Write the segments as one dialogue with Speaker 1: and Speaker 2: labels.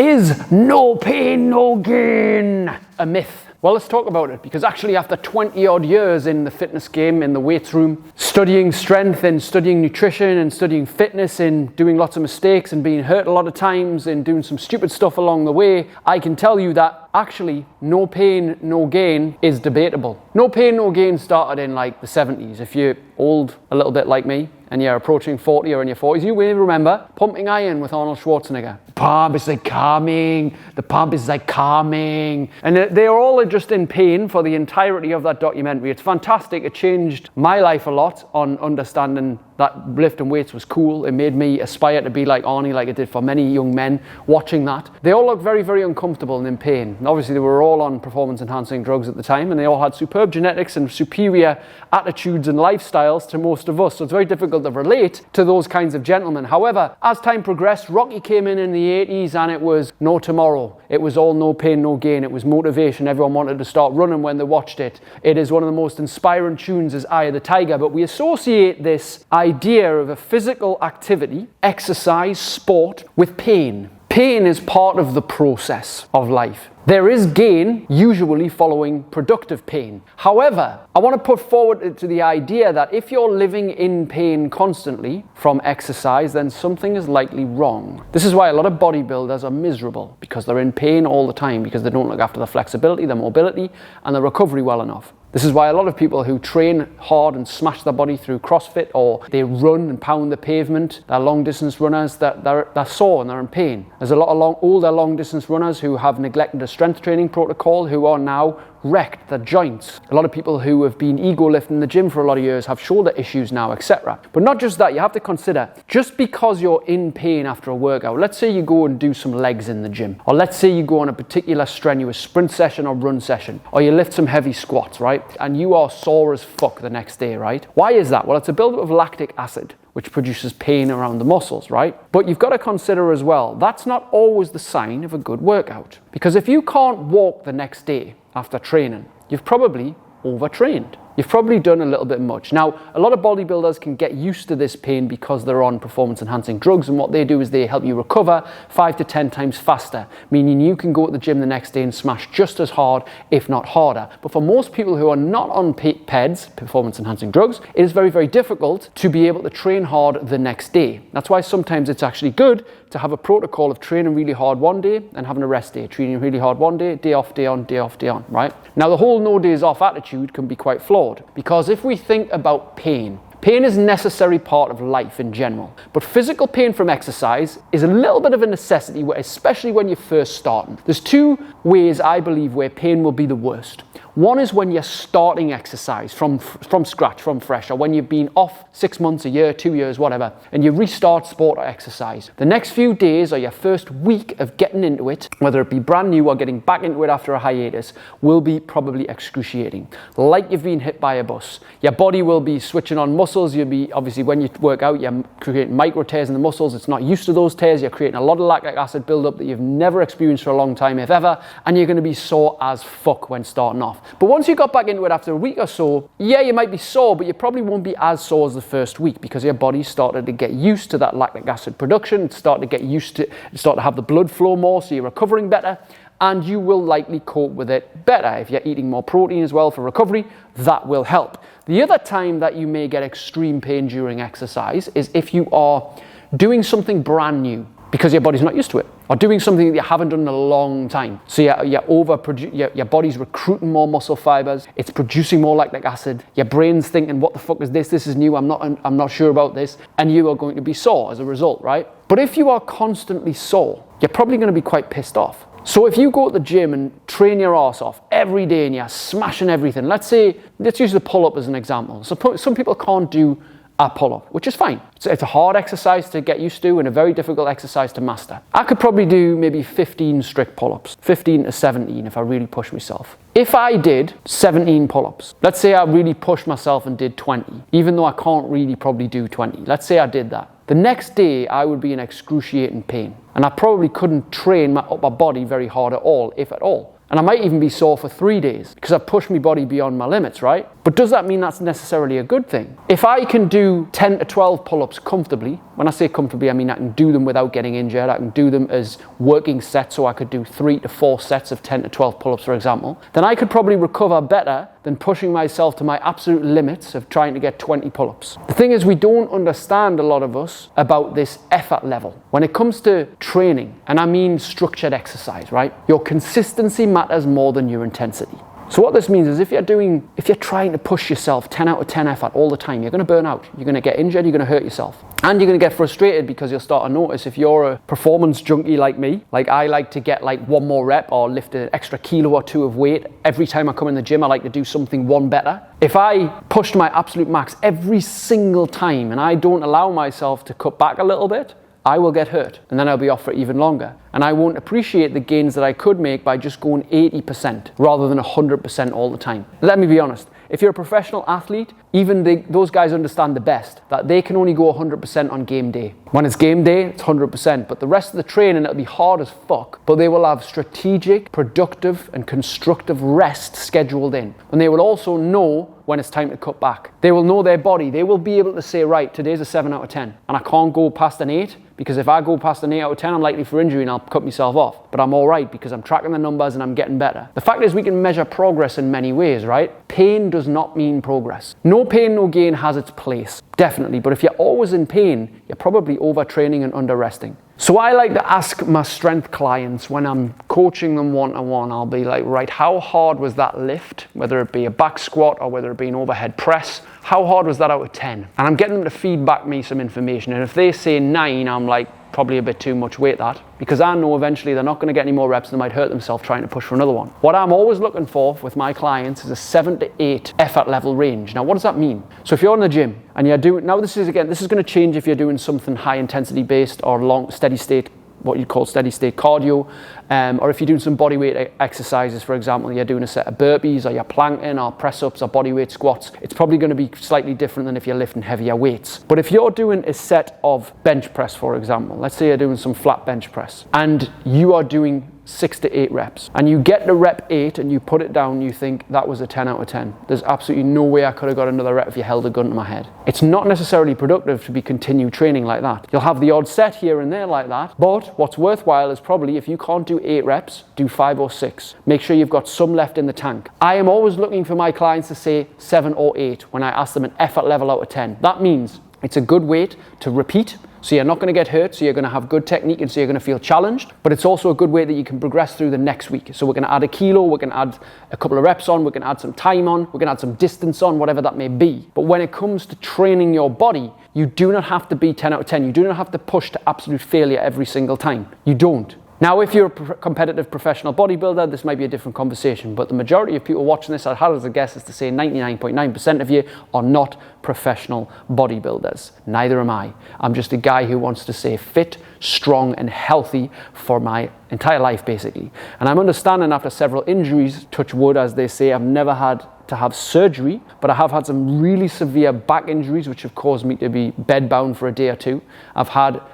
Speaker 1: Is no pain, no gain a myth? Well, let's talk about it, because actually after 20 odd years in the fitness game, in the weights room, studying strength and studying nutrition and studying fitness and doing lots of mistakes and being hurt a lot of times and doing some stupid stuff along the way, I can tell you that actually no pain, no gain is debatable. No pain, no gain started in like the 70s. If you're old a little bit like me and you're approaching 40 or in your 40s, you may remember Pumping Iron with Arnold Schwarzenegger. Pump is like calming, the pump is like calming. And they're all just in pain for the entirety of that documentary. It's fantastic. It changed my life a lot on understanding that lifting weights was cool. It made me aspire to be like Arnie, like it did for many young men watching that. They all looked very, very uncomfortable and in pain. And obviously, they were all on performance-enhancing drugs at the time, and they all had superb genetics and superior attitudes and lifestyles to most of us. So it's very difficult to relate to those kinds of gentlemen. However, as time progressed, Rocky came in the 80s, and it was no tomorrow. It was all no pain, no gain. It was motivation. Everyone wanted to start running when they watched it. It is one of the most inspiring tunes as Eye of the Tiger, but we associate this idea of a physical activity, exercise, sport, with pain. Pain is part of the process of life. There is gain, usually following productive pain. However, I want to put forward to the idea that if you're living in pain constantly from exercise, then something is likely wrong. This is why a lot of bodybuilders are miserable, because they're in pain all the time, because they don't look after their flexibility, their mobility, and their recovery well enough. This is why a lot of people who train hard and smash their body through CrossFit, or they run and pound the pavement, they're long distance runners, they're sore and they're in pain. There's a lot of older long distance runners who have neglected a strength training protocol who are now wrecked their joints. A lot of people who have been ego lifting in the gym for a lot of years have shoulder issues now, etc. But not just that, you have to consider, just because you're in pain after a workout, let's say you go and do some legs in the gym, or let's say you go on a particular strenuous sprint session or run session, or you lift some heavy squats, right? And you are sore as fuck the next day, right? Why is that? Well, it's a buildup of lactic acid, which produces pain around the muscles, right? But you've got to consider as well, that's not always the sign of a good workout. Because if you can't walk the next day after training, you've probably overtrained. You've probably done a little bit much. Now, a lot of bodybuilders can get used to this pain because they're on performance-enhancing drugs, and what they do is they help you recover 5 to 10 times faster, meaning you can go to the gym the next day and smash just as hard, if not harder. But for most people who are not on PEDs, performance-enhancing drugs, it is very, very difficult to be able to train hard the next day. That's why sometimes it's actually good to have a protocol of training really hard one day and having a rest day, training really hard one day, day off, day on, day off, day on, right? Now, the whole no days off attitude can be quite flawed, because if we think about pain is a necessary part of life in general, but physical pain from exercise is a little bit of a necessity, especially when you're first starting. There's two ways I believe where pain will be the worst. One is when you're starting exercise from scratch, from fresh, or when you've been off 6 months, a year, 2 years, whatever, and you restart sport or exercise. The next few days or your first week of getting into it, whether it be brand new or getting back into it after a hiatus, will be probably excruciating. Like you've been hit by a bus. Your body will be switching on muscles. You'll be, obviously, when you work out, you're creating micro tears in the muscles. It's not used to those tears. You're creating a lot of lactic acid buildup that you've never experienced for a long time, if ever, and you're going to be sore as fuck when starting off. But once you got back into it after a week or so, yeah, you might be sore, but you probably won't be as sore as the first week, because your body started to get used to that lactic acid production. It started to get used to, start to have the blood flow more, so you're recovering better, and you will likely cope with it better. If you're eating more protein as well for recovery, that will help. The other time that you may get extreme pain during exercise is if you are doing something brand new, because your body's not used to it, or doing something that you haven't done in a long time. So your body's recruiting more muscle fibers, it's producing more lactic acid, your brain's thinking, what the fuck is this? This is new, I'm not sure about this, and you are going to be sore as a result, right? But if you are constantly sore, you're probably going to be quite pissed off. So if you go to the gym and train your ass off every day and you're smashing everything, let's use the pull-up as an example. So some people can't do a pull-up, which is fine. It's a hard exercise to get used to and a very difficult exercise to master. I could probably do maybe 15 strict pull-ups, 15 to 17 if I really push myself. If I did 17 pull-ups, let's say I really pushed myself and did 20, even though I can't really probably do 20. Let's say I did that. The next day, I would be in excruciating pain, and I probably couldn't train my upper body very hard at all, if at all. And I might even be sore for 3 days because I've pushed my body beyond my limits, right? But does that mean that's necessarily a good thing? If I can do 10 to 12 pull-ups comfortably, when I say comfortably, I mean I can do them without getting injured. I can do them as working sets, so I could do 3 to 4 sets of 10 to 12 pull-ups, for example. Then I could probably recover better than pushing myself to my absolute limits of trying to get 20 pull-ups. The thing is, we don't understand, a lot of us, about this effort level. When it comes to training, and I mean structured exercise, right? Your consistency matters more than your intensity. So what this means is if you're trying to push yourself 10 out of 10 effort all the time, you're going to burn out. You're going to get injured, you're going to hurt yourself. And you're going to get frustrated because you'll start to notice, if you're a performance junkie like me, like I like to get like one more rep or lift an extra kilo or 2 of weight. Every time I come in the gym, I like to do something 1 better. If I push my absolute max every single time and I don't allow myself to cut back a little bit, I will get hurt, and then I'll be off for even longer. And I won't appreciate the gains that I could make by just going 80% rather than 100% all the time. Let me be honest. If you're a professional athlete, even those guys understand the best that they can only go 100% on game day. When it's game day, it's 100%, but the rest of the training, it'll be hard as fuck, but they will have strategic, productive, and constructive rest scheduled in. And they will also know when it's time to cut back. They will know their body. They will be able to say, right, today's a 7 out of 10, and I can't go past an 8, because if I go past an 8 out of 10, I'm likely for injury and I'll cut myself off. But I'm all right because I'm tracking the numbers and I'm getting better. The fact is, we can measure progress in many ways, right? Pain does not mean progress. No pain, no gain has its place, definitely. But if you're always in pain, you're probably overtraining and under-resting. So I like to ask my strength clients when I'm coaching them one-to-one, I'll be like, right, how hard was that lift? Whether it be a back squat or whether it be an overhead press, how hard was that out of 10? And I'm getting them to feed back me some information. And if they say 9, I'm like, probably a bit too much weight, that, because I know eventually they're not going to get any more reps and they might hurt themselves trying to push for another one. What I'm always looking for with my clients is a 7 to 8 effort level range. Now, what does that mean? So if you're in the gym and you're doing, now this is going to change if you're doing something high intensity based or long steady state, what you'd call steady state cardio, or if you're doing some body weight exercises, for example, you're doing a set of burpees or you're planking or press ups or body weight squats, it's probably going to be slightly different than if you're lifting heavier weights. But if you're doing a set of bench press, for example, let's say you're doing some flat bench press and you are doing 6 to 8 reps and you get to rep 8 and you put it down, you think that was a 10 out of 10. There's absolutely no way I could have got another rep if you held a gun to my head. It's not necessarily productive to be continue training like that. You'll have the odd set here and there like that, but what's worthwhile is probably, if you can't do 8 reps, do 5 or 6. Make sure you've got some left in the tank. I am always looking for my clients to say 7 or 8 when I ask them an effort level out of 10. That means it's a good weight to repeat, so you're not going to get hurt, so you're going to have good technique, and so you're going to feel challenged, but it's also a good way that you can progress through the next week. So we're going to add a kilo, we're going to add a couple of reps on, we're going to add some time on, we're going to add some distance on, whatever that may be. But when it comes to training your body, you do not have to be 10 out of 10. You do not have to push to absolute failure every single time. You don't. Now, if you're a competitive professional bodybuilder, this might be a different conversation, but the majority of people watching this, I'd hazard a guess is to say 99.9% of you are not professional bodybuilders. Neither am I. I'm just a guy who wants to stay fit, strong, and healthy for my entire life, basically. And I'm understanding after several injuries, touch wood, as they say, I've never had to have surgery, but I have had some really severe back injuries, which have caused me to be bedbound for a day or two. I've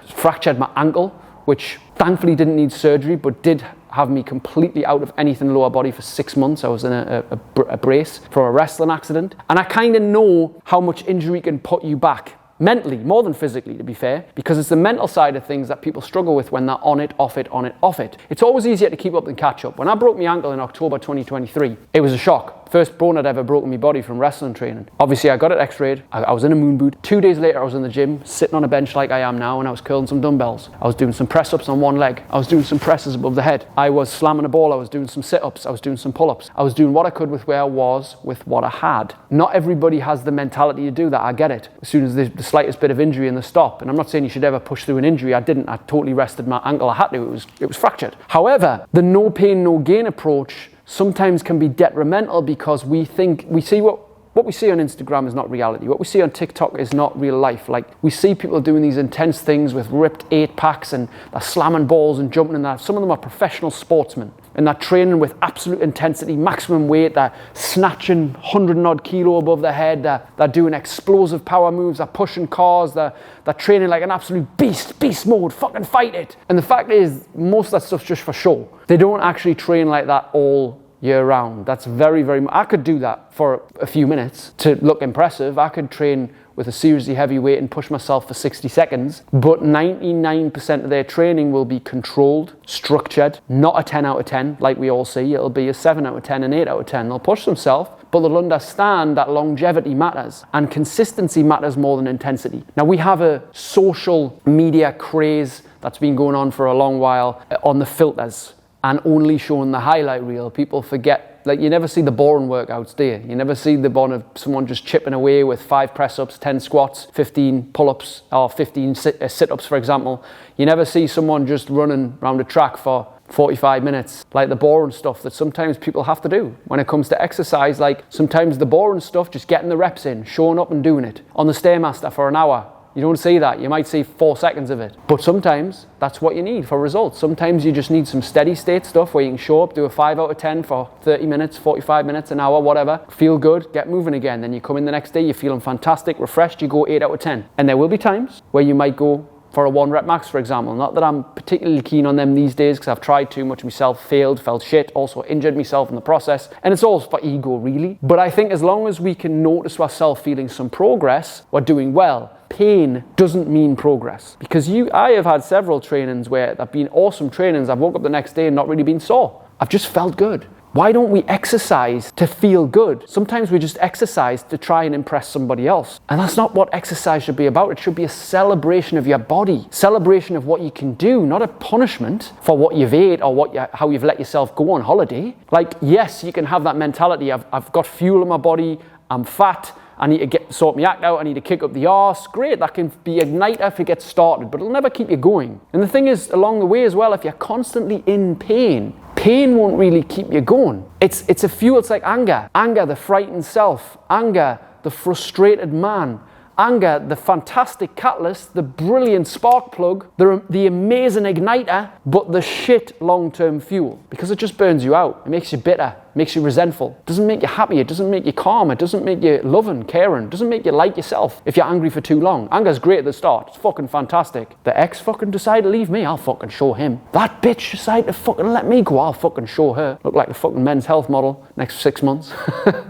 Speaker 1: fractured my ankle, which thankfully didn't need surgery, but did have me completely out of anything lower body for 6 months. I was in a brace from a wrestling accident. And I kind of know how much injury can put you back. Mentally, more than physically, to be fair, because it's the mental side of things that people struggle with when they're on it, off it, on it, off it. It's always easier to keep up than catch up. When I broke my ankle in October 2023, it was a shock. First bone I'd ever broken my body from wrestling training. Obviously, I got it x-rayed. I was in a moon boot. 2 days later, I was in the gym, sitting on a bench like I am now, and I was curling some dumbbells. I was doing some press-ups on one leg. I was doing some presses above the head. I was slamming a ball. I was doing some sit-ups. I was doing some pull-ups. I was doing what I could with where I was, with what I had. Not everybody has the mentality to do that. I get it. As soon as the slightest bit of injury in the stop, and I'm not saying you should ever push through an injury. I didn't. I totally rested my ankle. I had to. It was fractured. However, the no pain, no gain approach sometimes can be detrimental because we see what we see on Instagram is not reality. What we see on TikTok is not real life. Like, we see people doing these intense things with ripped 8-packs and they're slamming balls and jumping in that. Some of them are professional sportsmen. and they're training with absolute intensity, maximum weight, they're snatching 100 and odd kilo above their head, they're doing explosive power moves, they're pushing cars, they're training like an absolute beast mode, fucking fight it. And the fact is, most of that stuff's just for show. They don't actually train like that all year round. That's very, I could do that for a few minutes to look impressive. I could train with a seriously heavy weight and push myself for 60 seconds, but 99% of their training will be controlled, structured, not a 10 out of 10 like we all see. It'll be a 7 out of 10, an 8 out of 10. They'll push themselves, but they'll understand that longevity matters and consistency matters more than intensity. Now, we have a social media craze that's been going on for a long while on the filters and only showing the highlight reel. People forget, like, you never see the boring workouts, do you? You never see the one of someone just chipping away with 5 press-ups, 10 squats, 15 pull-ups, or 15 sit-ups, for example. You never see someone just running around a track for 45 minutes, like the boring stuff that sometimes people have to do when it comes to exercise. Like, sometimes the boring stuff, just getting the reps in, showing up and doing it on the Stairmaster for an hour. You don't see that. You might see 4 seconds of it. But sometimes that's what you need for results. Sometimes you just need some steady state stuff where you can show up, do a 5 out of 10 for 30 minutes, 45 minutes, an hour, whatever. Feel good, get moving again. Then you come in the next day, you're feeling fantastic, refreshed, you go 8 out of 10. And there will be times where you might go for a 1 rep max, for example. Not that I'm particularly keen on them these days, because I've tried too much myself, failed, felt shit, also injured myself in the process. And it's all for ego, really. But I think as long as we can notice ourselves feeling some progress, we're doing well. Pain doesn't mean progress, because I have had several trainings where they've been awesome trainings. I've woke up the next day and not really been sore. I've just felt good. Why don't we exercise to feel good? Sometimes we just exercise to try and impress somebody else. And that's not what exercise should be about. It should be a celebration of your body, celebration of what you can do, not a punishment for what you've ate or how you've let yourself go on holiday. Like, yes, you can have that mentality. I've got fuel in my body, I'm fat, I need to sort my act out, I need to kick up the arse. Great, that can be igniter if it gets started, but it'll never keep you going. And the thing is, along the way as well, if you're constantly in pain won't really keep you going. It's a fuel. It's like anger, the frightened self, anger, the frustrated man, anger, the fantastic catalyst, the brilliant spark plug, the amazing igniter, but the shit long-term fuel, because it just burns you out. It makes you bitter, makes you resentful. It doesn't make you happy, it doesn't make you calm, it doesn't make you loving, caring, it doesn't make you like yourself if you're angry for too long. Anger's great at the start, it's fucking fantastic. The ex fucking decided to leave me, I'll fucking show him. That bitch decided to fucking let me go, I'll fucking show her. Look like the fucking Men's Health model next 6 months.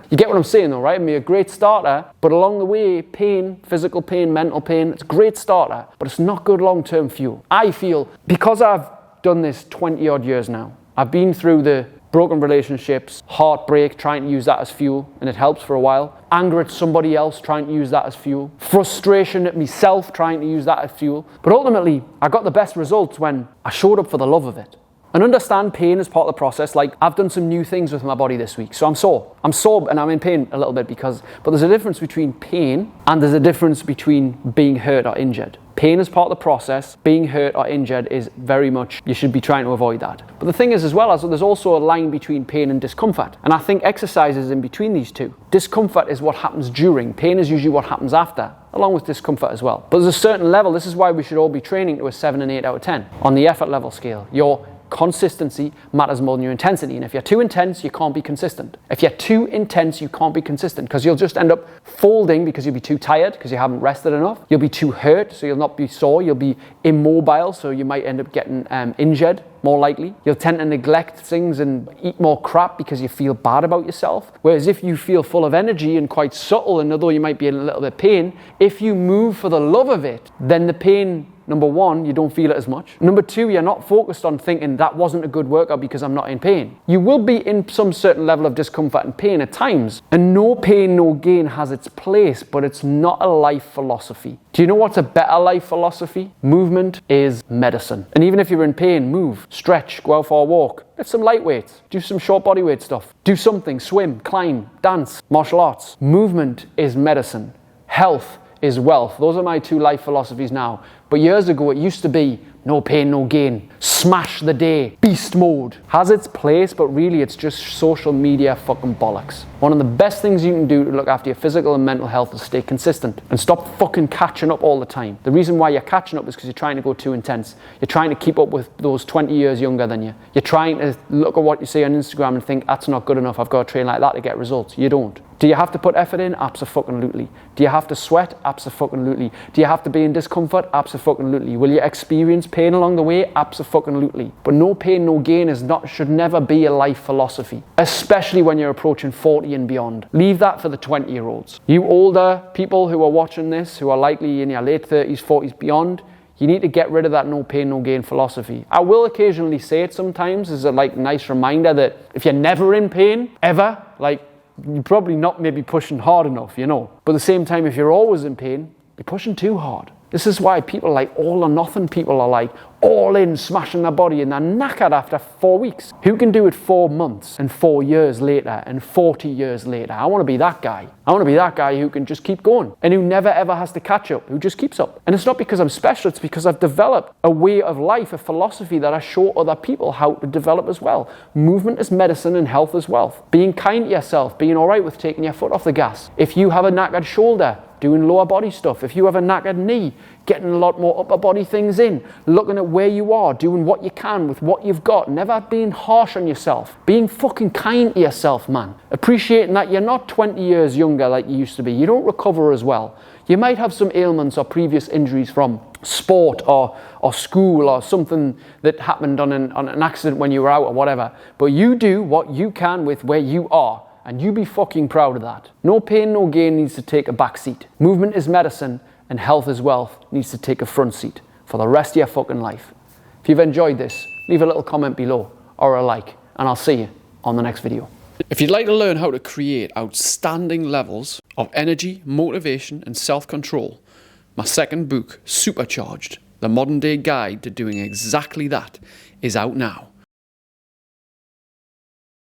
Speaker 1: You get what I'm saying though, right? It'll be a great starter, but along the way, pain, physical pain, mental pain, it's a great starter, but it's not good long-term fuel. I feel, because I've done this 20 odd years now, I've been through the broken relationships, heartbreak, trying to use that as fuel, and it helps for a while. Anger at somebody else, trying to use that as fuel. Frustration at myself, trying to use that as fuel. But ultimately, I got the best results when I showed up for the love of it. And understand pain is part of the process. Like, I've done some new things with my body this week, so I'm sore. I'm sore and I'm in pain a little bit but there's a difference between pain and there's a difference between being hurt or injured. Pain is part of the process. Being hurt or injured is very much, you should be trying to avoid that. But the thing is as well, as there's also a line between pain and discomfort. And I think exercise is in between these two. Discomfort is what happens during. Pain is usually what happens after, along with discomfort as well. But there's a certain level, this is why we should all be training to a 7 and 8 out of 10 on the effort level scale. Your consistency matters more than your intensity. And if you're too intense, you can't be consistent. If you're too intense, you can't be consistent, because you'll just end up folding because you'll be too tired because you haven't rested enough. You'll be too hurt, so you'll not be sore. You'll be immobile, so you might end up getting injured more likely. You'll tend to neglect things and eat more crap because you feel bad about yourself. Whereas if you feel full of energy and quite subtle, and although you might be in a little bit of pain, if you move for the love of it, then the pain, number one, you don't feel it as much. Number two, you're not focused on thinking that wasn't a good workout because I'm not in pain. You will be in some certain level of discomfort and pain at times. And no pain, no gain has its place, but it's not a life philosophy. Do you know what's a better life philosophy? Movement is medicine. And even if you're in pain, move, stretch, go out for a walk, lift some light weights, do some short body weight stuff, do something, swim, climb, dance, martial arts. Movement is medicine. Health is wealth. Those are my two life philosophies now. But years ago, it used to be No pain, no gain. Smash the day. Beast mode. Has its place, but really it's just social media fucking bollocks. One of the best things you can do to look after your physical and mental health is stay consistent and stop fucking catching up all the time. The reason why you're catching up is because you're trying to go too intense. You're trying to keep up with those 20 years younger than you. You're trying to look at what you see on Instagram and think, that's not good enough. I've got to train like that to get results. You don't. Do you have to put effort in? Abso-fucking-lutely. Do you have to sweat? Abso-fucking-lutely. Do you have to be in discomfort? Abso-fucking-lutely. Will you experience pain along the way? Abso-fucking-lutely. But no pain, no gain should never be a life philosophy, especially when you're approaching 40 and beyond. Leave that for the 20-year-olds. You older people who are watching this, who are likely in your late 30s, 40s, beyond, you need to get rid of that no pain, no gain philosophy. I will occasionally say it sometimes as a nice reminder that if you're never in pain, ever, you're probably not maybe pushing hard enough, But at the same time, if you're always in pain, you're pushing too hard. This is why people like all or nothing people are all in, smashing their body, and they're knackered after 4 weeks. Who can do it 4 months and 4 years later and 40 years later? I want to be that guy. I want to be that guy who can just keep going and who never ever has to catch up, who just keeps up. And it's not because I'm special, it's because I've developed a way of life, a philosophy that I show other people how to develop as well. Movement is medicine and health is wealth. Being kind to yourself, being all right with taking your foot off the gas. If you have a knackered shoulder, doing lower body stuff. If you have a knackered knee, getting a lot more upper body things in, looking at where you are, doing what you can with what you've got, never being harsh on yourself, being fucking kind to yourself, man. Appreciating that you're not 20 years younger like you used to be. You don't recover as well. You might have some ailments or previous injuries from sport or school or something that happened on an accident when you were out or whatever. But you do what you can with where you are. And you be fucking proud of that. No pain, no gain needs to take a back seat. Movement is medicine and health is wealth needs to take a front seat for the rest of your fucking life. If you've enjoyed this, leave a little comment below or a like, and I'll see you on the next video. If you'd like to learn how to create outstanding levels of energy, motivation, and self-control, my second book, Supercharged, the modern day guide to doing exactly that, is out now.